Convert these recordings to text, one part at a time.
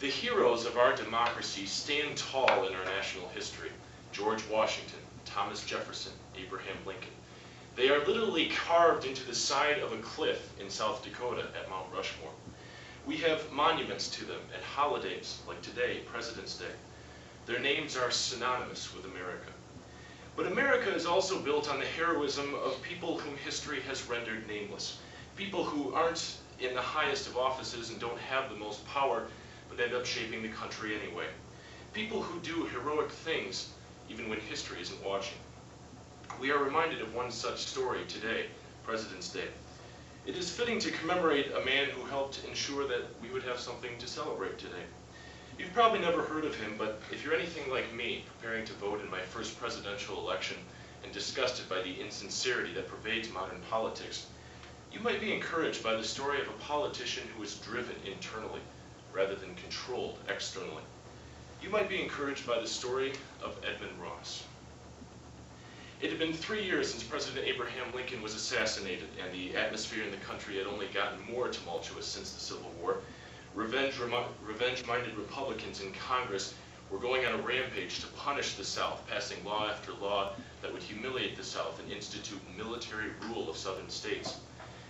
The heroes of our democracy stand tall in our national history. George Washington, Thomas Jefferson, Abraham Lincoln. They are literally carved into the side of a cliff in South Dakota at Mount Rushmore. We have monuments to them and holidays like today, President's Day. Their names are synonymous with America. But America is also built on the heroism of people whom history has rendered nameless. People who aren't in the highest of offices and don't have the most power, but end up shaping the country anyway. People who do heroic things even when history isn't watching. We are reminded of one such story today, President's Day. It is fitting to commemorate a man who helped ensure that we would have something to celebrate today. You've probably never heard of him, but if you're anything like me, preparing to vote in my first presidential election and disgusted by the insincerity that pervades modern politics, you might be encouraged by the story of a politician who is driven internally rather than controlled externally. You might be encouraged by the story of Edmund Ross. It had been 3 years since President Abraham Lincoln was assassinated, and the atmosphere in the country had only gotten more tumultuous since the Civil War. Revenge-minded Republicans in Congress were going on a rampage to punish the South, passing law after law that would humiliate the South and institute military rule of southern states.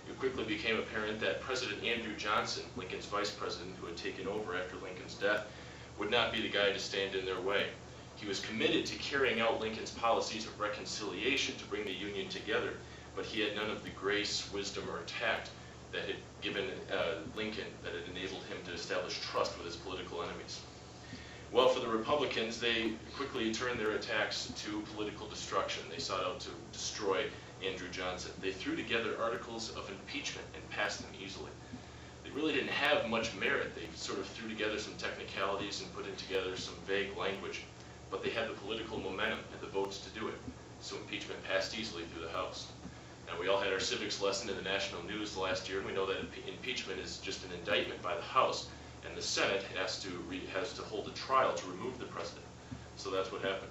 It quickly became apparent that President Andrew Johnson, Lincoln's vice president who had taken over after Lincoln's death, would not be the guy to stand in their way. He was committed to carrying out Lincoln's policies of reconciliation to bring the Union together, but he had none of the grace, wisdom, or tact that had given Lincoln, that had enabled him to establish trust with his political enemies. Well, for the Republicans, they quickly turned their attacks to political destruction. They sought out to destroy Andrew Johnson. They threw together articles of impeachment and passed them easily. They really didn't have much merit. They sort of threw together some technicalities and put in together some vague language, but they had the political momentum and the votes to do it. So impeachment passed easily through the House. Now, we all had our civics lesson in the national news last year, and we know that impeachment is just an indictment by the House, and the Senate has to hold a trial to remove the president. So that's what happened.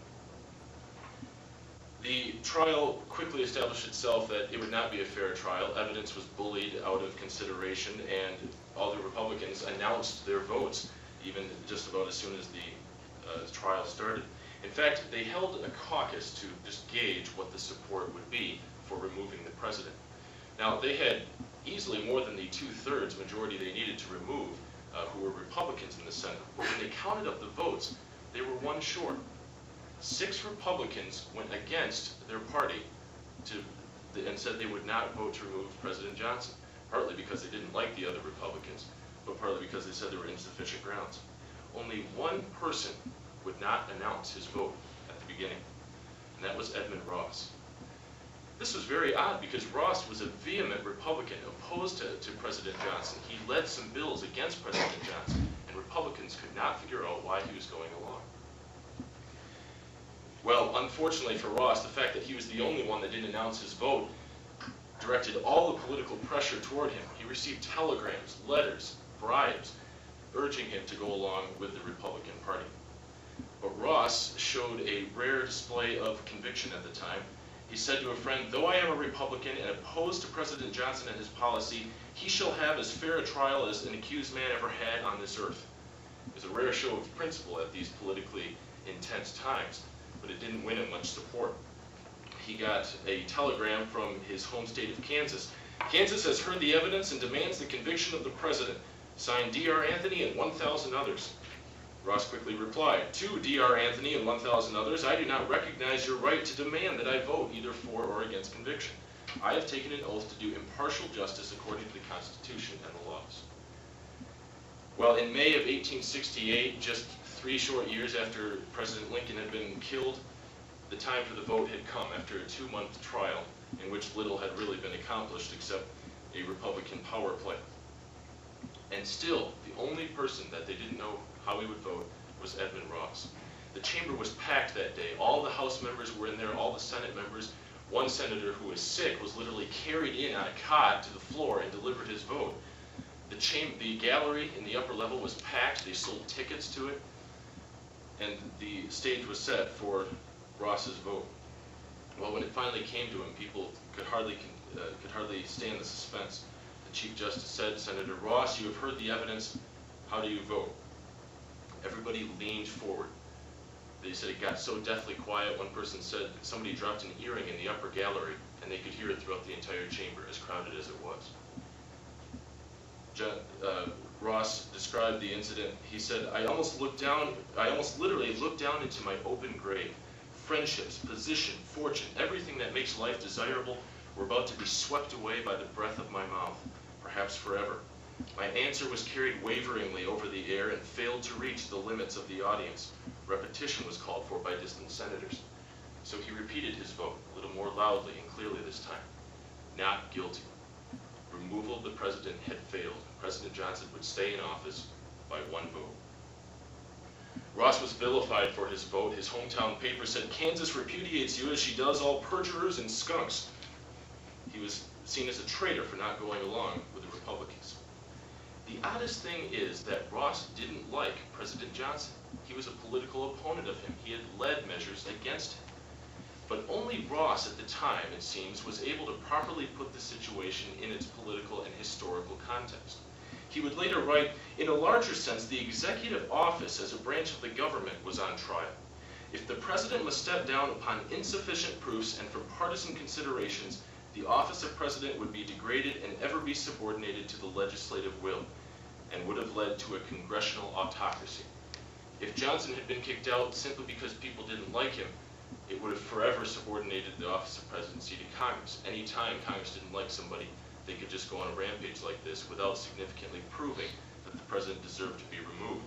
The trial quickly established itself that it would not be a fair trial. Evidence was bullied out of consideration, and all the Republicans announced their votes, even just about as soon as the trial started. In fact, they held a caucus to just gauge what the support would be for removing the president. Now, they had easily more than the 2/3 majority they needed to remove, who were Republicans in the Senate. But when they counted up the votes, they were one short. 6 Republicans went against their party and said they would not vote to remove President Johnson, partly because they didn't like the other Republicans, but partly because they said there were insufficient grounds. Only one person would not announce his vote at the beginning, and that was Edmund Ross. This was very odd because Ross was a vehement Republican opposed to President Johnson. He led some bills against President Johnson, and Republicans could not figure out why he was going along. Well, unfortunately for Ross, the fact that he was the only one that didn't announce his vote directed all the political pressure toward him. He received telegrams, letters, bribes, urging him to go along with the Republican Party. But Ross showed a rare display of conviction at the time. He said to a friend, "Though I am a Republican and opposed to President Johnson and his policy, he shall have as fair a trial as an accused man ever had on this earth." It was a rare show of principle at these politically intense times, but it didn't win him much support. He got a telegram from his home state of Kansas. "Kansas has heard the evidence and demands the conviction of the president. Signed D.R. Anthony and 1,000 others. Ross quickly replied, "To D.R. Anthony and 1,000 others, I do not recognize your right to demand that I vote either for or against conviction. I have taken an oath to do impartial justice according to the Constitution and the laws." Well, in May of 1868, just 3 short years after President Lincoln had been killed, the time for the vote had come after a 2-month trial in which little had really been accomplished except a Republican power play. And still, the only person that they didn't know how he would vote was Edmund Ross. The chamber was packed that day. All the House members were in there, all the Senate members. One senator who was sick was literally carried in on a cot to the floor and delivered his vote. The gallery in the upper level was packed. They sold tickets to it, and the stage was set for Ross's vote. Well, when it finally came to him, people could hardly stand the suspense. The Chief Justice said, "Senator Ross, you have heard the evidence. How do you vote?" everybody leaned forward. They said it got so deathly quiet, one person said somebody dropped an earring in the upper gallery, and they could hear it throughout the entire chamber, as crowded as it was. Ross described the incident. He said, I almost literally looked down into my open grave. Friendships, position, fortune, everything that makes life desirable were about to be swept away by the breath of my mouth, perhaps forever. My answer was carried waveringly over the air and failed to reach the limits of the audience. Repetition was called for by distant senators. So he repeated his vote, a little more loudly and clearly this time. Not guilty. Removal of the president had failed. President Johnson would stay in office by one vote. Ross was vilified for his vote. His hometown paper said, Kansas repudiates you as she does all perjurers and skunks. He was seen as a traitor for not going along with the Republicans. The oddest thing is that Ross didn't like President Johnson. He was a political opponent of him. He had led measures against him. But only Ross at the time, it seems, was able to properly put the situation in its political and historical context. He would later write, in a larger sense, the executive office as a branch of the government was on trial. If the president must step down upon insufficient proofs and from partisan considerations, the office of president would be degraded and ever be subordinated to the legislative will, and would have led to a congressional autocracy. If Johnson had been kicked out simply because people didn't like him, it would have forever subordinated the office of presidency to Congress. Any time Congress didn't like somebody, they could just go on a rampage like this without significantly proving that the president deserved to be removed.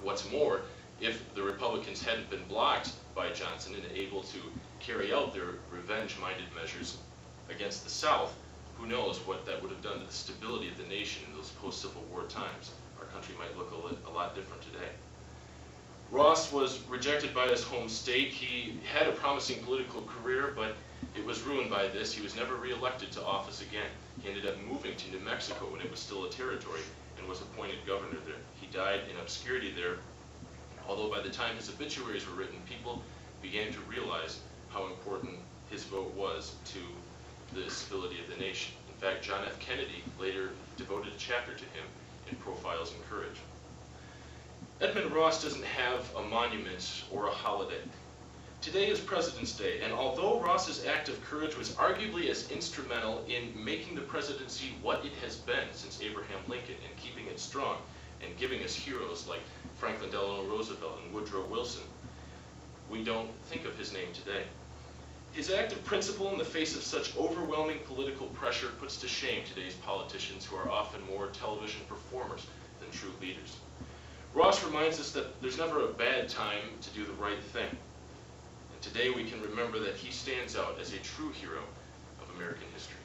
What's more, if the Republicans hadn't been blocked by Johnson and able to carry out their revenge-minded measures against the South, who knows what that would have done to the stability of the nation in those post-Civil War times. Our country might look a lot different today. Ross was rejected by his home state. He had a promising political career, but it was ruined by this. He was never re-elected to office again. He ended up moving to New Mexico when it was still a territory and was appointed governor there. He died in obscurity there, although by the time his obituaries were written, people began to realize how important his vote was to the stability of the nation. In fact, John F. Kennedy later devoted a chapter to him in Profiles in Courage. Edmund Ross doesn't have a monument or a holiday. Today is President's Day, and although Ross's act of courage was arguably as instrumental in making the presidency what it has been since Abraham Lincoln and keeping it strong and giving us heroes like Franklin Delano Roosevelt and Woodrow Wilson, we don't think of his name today. His act of principle in the face of such overwhelming political pressure puts to shame today's politicians who are often more television performers than true leaders. Ross reminds us that there's never a bad time to do the right thing. And today we can remember that he stands out as a true hero of American history.